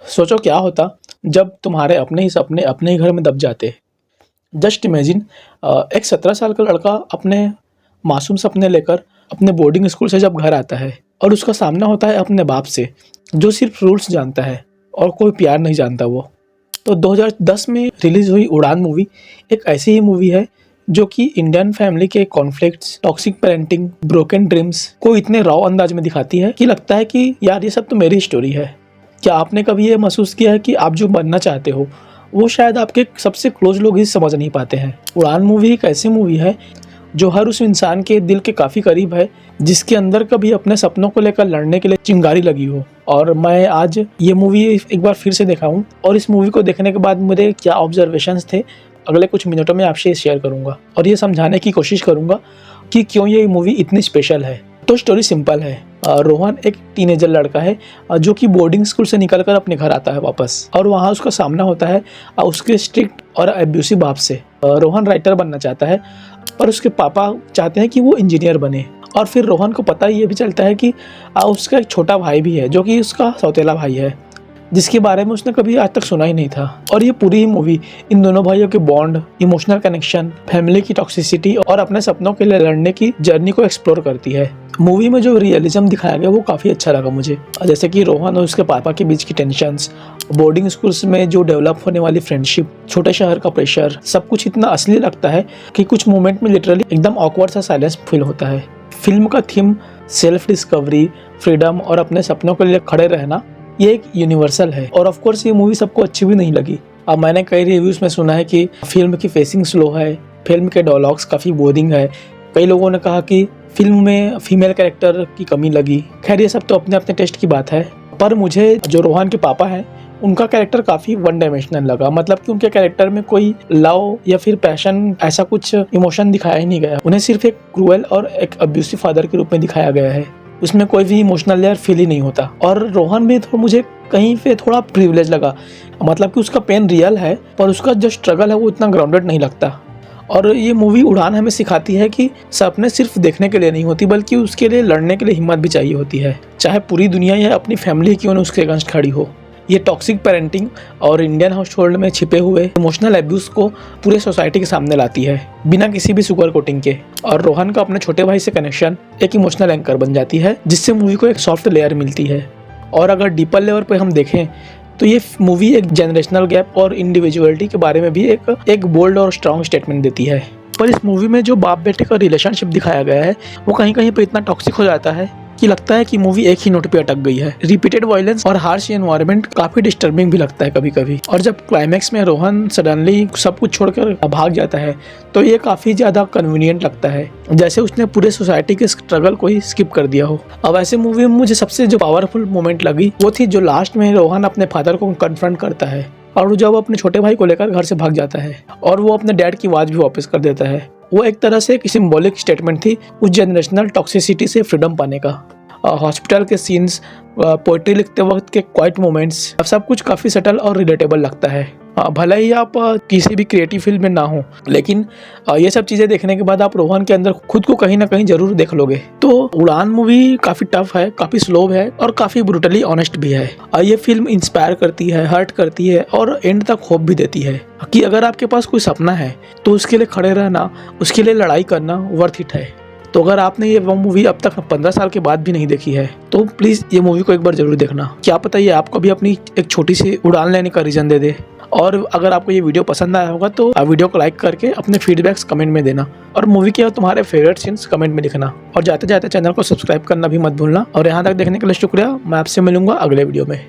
सोचो क्या होता जब तुम्हारे अपने ही सपने अपने ही घर में दब जाते। जस्ट इमेजिन, एक 17 साल का लड़का अपने मासूम सपने लेकर अपने बोर्डिंग स्कूल से जब घर आता है और उसका सामना होता है अपने बाप से, जो सिर्फ रूल्स जानता है और कोई प्यार नहीं जानता वो। तो 2010 में रिलीज हुई उड़ान मूवी एक ऐसी ही मूवी है जो कि इंडियन फैमिली के conflicts, toxic parenting, broken dreams को इतने रॉ अंदाज में दिखाती है कि लगता है कि यार ये सब तो मेरी स्टोरी है। क्या आपने कभी ये महसूस किया है कि आप जो बनना चाहते हो वो शायद आपके सबसे क्लोज लोग ही समझ नहीं पाते हैं। उड़ान मूवी एक ऐसी मूवी है जो हर उस इंसान के दिल के काफ़ी करीब है जिसके अंदर कभी अपने सपनों को लेकर लड़ने के लिए चिंगारी लगी हो। और मैं आज ये मूवी एक बार फिर से देखा हूँ और इस मूवी को देखने के बाद मेरे क्या ऑब्जर्वेशंस थे अगले कुछ मिनटों में आपसे शेयर करूँगा और ये समझाने की कोशिश करूँगा कि क्यों ये मूवी इतनी स्पेशल है। तो स्टोरी सिंपल है। रोहन एक टीनेजर लड़का है जो कि बोर्डिंग स्कूल से निकलकर अपने घर आता है वापस, और वहाँ उसका सामना होता है उसके स्ट्रिक्ट और एब्यूसिव बाप से। रोहन राइटर बनना चाहता है पर उसके पापा चाहते हैं कि वो इंजीनियर बने। और फिर रोहन को पता ये भी चलता है कि उसका एक छोटा भाई भी है जो कि उसका सौतेला भाई है, जिसके बारे में उसने कभी आज तक सुना ही नहीं था। और ये पूरी ही मूवी इन दोनों भाइयों के बॉन्ड, इमोशनल कनेक्शन, फैमिली की टॉक्सिसिटी और अपने सपनों के लिए लड़ने की जर्नी को एक्सप्लोर करती है। मूवी में जो रियलिज्म दिखाया गया वो काफ़ी अच्छा लगा मुझे, जैसे कि रोहन और उसके पापा के बीच की टेंशन्स, बोर्डिंग स्कूल्स में जो डेवलप होने वाली फ्रेंडशिप, छोटे शहर का प्रेशर, सब कुछ इतना असली लगता है कि कुछ मोमेंट में लिटरली एकदम ऑकवर्ड सा साइलेंस फील होता है। फिल्म का थीम सेल्फ डिस्कवरी, फ्रीडम और अपने सपनों के लिए खड़े रहना ये एक यूनिवर्सल है। और ऑफ कोर्स ये मूवी सबको अच्छी भी नहीं लगी। अब मैंने कई रिव्यूज़ में सुना है कि फिल्म की फेसिंग स्लो है, फिल्म के डायलॉग्स काफ़ी बोरिंग है, कई लोगों ने कहा कि फिल्म में फीमेल कैरेक्टर की कमी लगी। खैर ये सब तो अपने अपने टेस्ट की बात है, पर मुझे जो रोहन के पापा हैं उनका कैरेक्टर काफ़ी वन डायमेंशनल लगा। मतलब कि उनके कैरेक्टर में कोई लव या फिर पैशन ऐसा कुछ इमोशन दिखाया ही नहीं गया। उन्हें सिर्फ एक क्रूएल और एक अब्यूसिव फादर के रूप में दिखाया गया है, उसमें कोई भी इमोशनल लेयर फील ही नहीं होता। और रोहन में तो मुझे कहीं पे थोड़ा प्रिविलेज लगा, मतलब कि उसका पेन रियल है पर उसका जो स्ट्रगल है वो इतना ग्राउंडेड नहीं लगता। और ये मूवी उड़ान हमें सिखाती है कि सपने सिर्फ देखने के लिए नहीं होती बल्कि उसके लिए लड़ने के लिए हिम्मत भी चाहिए होती है, चाहे पूरी दुनिया या अपनी फैमिली क्यों न उसके अगेंस्ट खड़ी हो। ये टॉक्सिक पेरेंटिंग और इंडियन हाउस होल्ड में छिपे हुए इमोशनल एब्यूज को पूरे सोसाइटी के सामने लाती है बिना किसी भी सुगर कोटिंग के। और रोहन का अपने छोटे भाई से कनेक्शन एक इमोशनल एंकर बन जाती है जिससे मूवी को एक सॉफ्ट लेयर मिलती है। और अगर डीपर लेवल पे हम देखें तो ये मूवी एक जनरेशनल गैप और इंडिविजुअलिटी के बारे में भी एक बोल्ड और स्ट्रॉन्ग स्टेटमेंट देती है। पर इस मूवी में जो बाप बेटे का रिलेशनशिप दिखाया गया है वो कहीं कहीं पे इतना टॉक्सिक हो जाता है कि लगता है कि मूवी एक ही नोट पे अटक गई है। रिपीटेड वायलेंस और हार्श एनवायरनमेंट काफी डिस्टर्बिंग भी लगता है कभी कभी। और जब क्लाइमैक्स में रोहन सडनली सब कुछ छोड़कर भाग जाता है तो ये काफी ज्यादा कन्वीनियंट लगता है, जैसे उसने पूरे सोसाइटी के स्ट्रगल को ही स्किप कर दिया हो। अब ऐसे मूवी में मुझे सबसे जो पावरफुल मोमेंट लगी वो थी जो लास्ट में रोहन अपने फादर को कन्फ्रंट करता है और जब वो अपने छोटे भाई को लेकर घर से भाग जाता है और वो अपने डैड की आवाज भी वापस कर देता है। वो एक तरह से एक सिंबॉलिक स्टेटमेंट थी उस जनरेशनल टॉक्सिसिटी से फ्रीडम पाने का। हॉस्पिटल के सीन्स, पोइट्री लिखते वक्त के क्वाइट मोमेंट्स, सब कुछ काफ़ी सटल और रिलेटेबल लगता है। भले ही आप किसी भी क्रिएटिव फील्ड में ना हो, लेकिन ये सब चीज़ें देखने के बाद आप रोहन के अंदर खुद को कहीं ना कहीं जरूर देख लोगे। तो उड़ान मूवी काफ़ी टफ है, काफ़ी स्लो है और काफ़ी ब्रूटली ऑनेस्ट भी है। ये फिल्म इंस्पायर करती है, हर्ट करती है और एंड तक होप भी देती है कि अगर आपके पास कोई सपना है तो उसके लिए खड़े रहना, उसके लिए लड़ाई करना वर्थ इट है। तो अगर आपने ये मूवी अब तक 15 साल के बाद भी नहीं देखी है तो प्लीज़ ये मूवी को एक बार जरूर देखना। क्या पता ये आपको भी अपनी एक छोटी सी उड़ान लेने का रीज़न दे दे। और अगर आपको ये वीडियो पसंद आया होगा तो वीडियो को लाइक करके अपने फीडबैक्स कमेंट में देना और मूवी के तुम्हारे फेवरेट सीन्स कमेंट में लिखना। और जाते जाते चैनल को सब्सक्राइब करना भी मत भूलना। और यहाँ तक देखने के लिए शुक्रिया। मैं आपसे मिलूंगा अगले वीडियो में।